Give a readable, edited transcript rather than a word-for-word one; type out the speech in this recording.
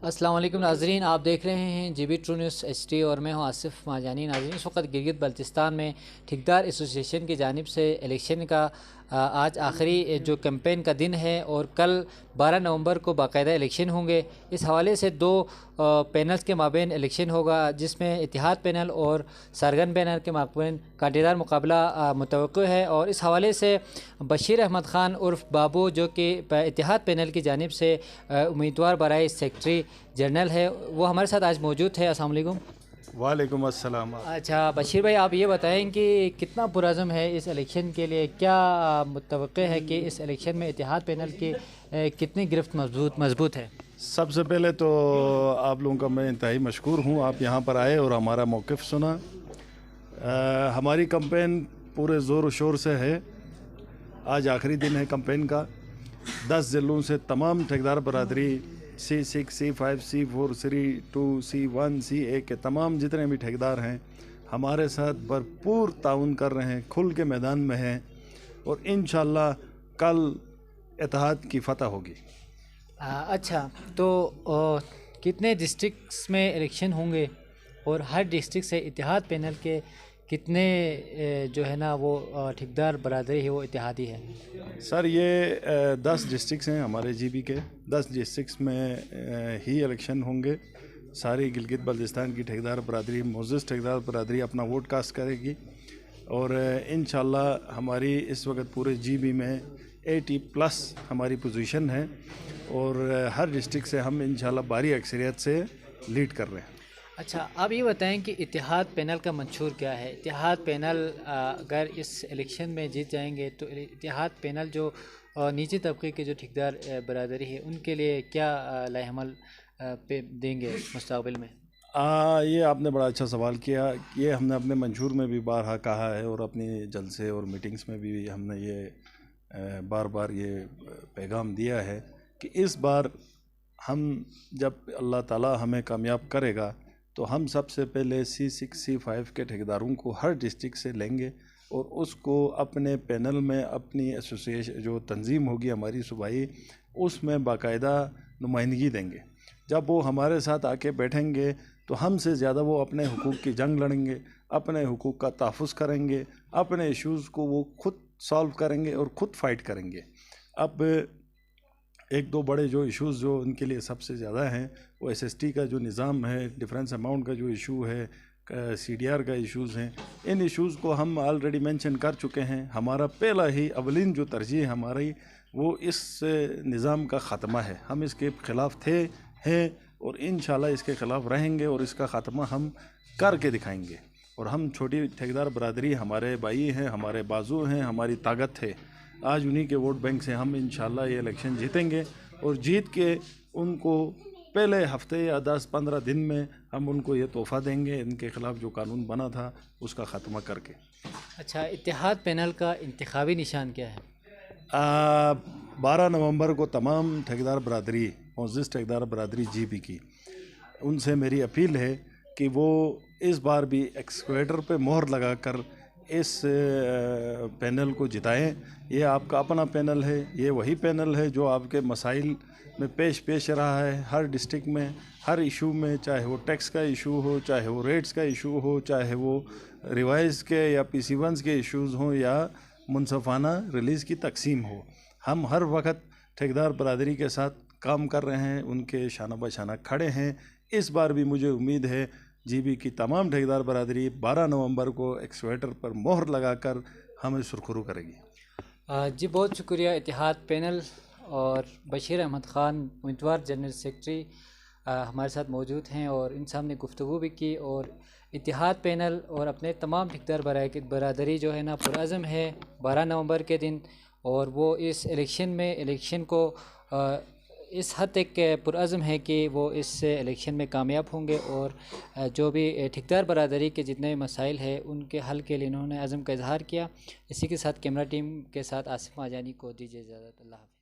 السلام علیکم ناظرین، آپ دیکھ رہے ہیں G B True News H D اور میں ہوں آصف ماجانی۔ ناظرین، اس وقت گلگت بلتستان میں ٹھیکدار ایسوسی ایشن کی جانب سے الیکشن کا آج آخری جو کیمپین کا دن ہے اور کل 12 نومبر کو باقاعدہ الیکشن ہوں گے۔ اس حوالے سے دو پینلز کے مابین الیکشن ہوگا، جس میں اتحاد پینل اور سارگن پینل کے مابین کانٹے مقابلہ متوقع ہے۔ اور اس حوالے سے بشیر احمد خان عرف بابو، جو کہ اتحاد پینل کی جانب سے امیدوار برائے سیکرٹری جنرل ہے، وہ ہمارے ساتھ آج موجود ہے۔ السلام علیکم۔ وعلیکم السلام۔ اچھا بشیر بھائی، آپ یہ بتائیں کہ کتنا پرعزم ہے اس الیکشن کے لیے؟ کیا متوقع ہے کہ اس الیکشن میں اتحاد پینل کی کتنی گرفت مضبوط ہے؟ سب سے پہلے تو آپ لوگوں کا میں انتہائی مشکور ہوں، آپ یہاں پر آئے اور ہمارا موقف سنا۔ ہماری کمپین پورے زور و شور سے ہے۔ آج آخری دن ہے کمپین کا۔ 10 ضلعوں سے تمام ٹھیکدار برادری C6 C5 C4 C2 C1 C1 کے تمام جتنے بھی ٹھیکدار ہیں ہمارے ساتھ بھرپور تعاون کر رہے ہیں، کھل کے میدان میں ہیں، اور انشاءاللہ کل اتحاد کی فتح ہوگی۔ اچھا، تو کتنے ڈسٹرکٹس میں الیکشن ہوں گے اور ہر ڈسٹرکٹ سے اتحاد پینل کے کتنے جو ہے نا وہ ٹھیکدار برادری ہے وہ اتحادی ہے؟ سر، یہ 10 ڈسٹرکٹس ہیں ہمارے جی بی کے۔ 10 ڈسٹرکٹس میں ہی الیکشن ہوں گے۔ ساری گلگت بلتستان کی ٹھیکدار برادری، معزز ٹھیکدار برادری اپنا ووٹ کاسٹ کرے گی، اور انشاءاللہ ہماری اس وقت پورے جی بی میں 80+ ہماری پوزیشن ہے، اور ہر ڈسٹرکٹ سے ہم انشاءاللہ بھاری اکثریت سے لیڈ کر رہے ہیں۔ اچھا، آپ یہ بتائیں کہ اتحاد پینل کا منشور کیا ہے؟ اتحاد پینل اگر اس الیکشن میں جیت جائیں گے تو اتحاد پینل جو نیچے طبقے کے جو ٹھیکدار برادری ہے ان کے لیے کیا لائحہ عمل دیں گے مستقبل میں؟ یہ آپ نے بڑا اچھا سوال کیا۔ یہ ہم نے اپنے منشور میں بھی بارہا کہا ہے، اور اپنی جلسے اور میٹنگز میں بھی ہم نے یہ بار بار یہ پیغام دیا ہے کہ اس بار ہم جب اللہ تعالیٰ ہمیں کامیاب کرے گا تو ہم سب سے پہلے C6 C5 کے ٹھیکداروں کو ہر ڈسٹرکٹ سے لیں گے، اور اس کو اپنے پینل میں، اپنی ایسوسیشن جو تنظیم ہوگی ہماری صوبائی، اس میں باقاعدہ نمائندگی دیں گے۔ جب وہ ہمارے ساتھ آ کے بیٹھیں گے تو ہم سے زیادہ وہ اپنے حقوق کی جنگ لڑیں گے، اپنے حقوق کا تحفظ کریں گے، اپنے ایشوز کو وہ خود سالو کریں گے اور خود فائٹ کریں گے۔ اب ایک دو بڑے جو ایشوز جو ان کے لیے سب سے زیادہ ہیں، وہ SST کا جو نظام ہے، ڈیفرنس اماؤنٹ کا جو ایشو ہے، CDR کا ایشوز ہیں، ان ایشوز کو ہم آلریڈی مینشن کر چکے ہیں۔ ہمارا پہلا ہی اولین جو ترجیح ہماری وہ اس نظام کا خاتمہ ہے۔ ہم اس کے خلاف تھے، ہیں، اور انشاءاللہ اس کے خلاف رہیں گے، اور اس کا خاتمہ ہم کر کے دکھائیں گے۔ اور ہم چھوٹی ٹھیکدار برادری، ہمارے بھائی ہیں، ہمارے بازو ہیں، ہماری طاقت ہے۔ آج انہی کے ووٹ بینک سے ہم انشاءاللہ یہ الیکشن جیتیں گے، اور جیت کے ان کو پہلے ہفتے یا 10-15 دن میں ہم ان کو یہ تحفہ دیں گے، ان کے خلاف جو قانون بنا تھا اس کا خاتمہ کر کے۔ اچھا، اتحاد پینل کا انتخابی نشان کیا ہے؟ 12 نومبر کو تمام ٹھیکدار برادری، معزز ٹھیکدار برادری جی بی کی، ان سے میری اپیل ہے کہ وہ اس بار بھی ایکسکویٹر پہ مہر لگا کر اس پینل کو جتائیں۔ یہ آپ کا اپنا پینل ہے، یہ وہی پینل ہے جو آپ کے مسائل میں پیش رہا ہے ہر ڈسٹرکٹ میں، ہر ایشو میں، چاہے وہ ٹیکس کا ایشو ہو، چاہے وہ ریٹس کا ایشو ہو، چاہے وہ ریوائز کے یا PC1 کے ایشوز ہوں، یا منصفانہ ریلیز کی تقسیم ہو۔ ہم ہر وقت ٹھیکدار برادری کے ساتھ کام کر رہے ہیں، ان کے شانہ بہ شانہ کھڑے ہیں۔ اس بار بھی مجھے امید ہے جی بی کی تمام ٹھیکدار برادری 12 نومبر کو ایکسویٹر پر مہر لگا کر ہمیں سرخرو کرے گی۔ جی بہت شکریہ۔ اتحاد پینل اور بشیر احمد خان امیدوار جنرل سیکرٹری ہمارے ساتھ موجود ہیں، اور ان سے ہم نے گفتگو بھی کی، اور اتحاد پینل اور اپنے تمام ٹھیکدار برادری جو ہے نا پرعزم ہے 12 نومبر کے دن، اور وہ اس الیکشن کو اس حد تک پرعزم ہے کہ وہ اس الیکشن میں کامیاب ہوں گے، اور جو بھی ٹھیکدار برادری کے جتنے مسائل ہیں ان کے حل کے لیے انہوں نے عزم کا اظہار کیا۔ اسی کے ساتھ کیمرہ ٹیم کے ساتھ آصف ماجانی کو دیجیے اجازت۔ اللہ حافظ۔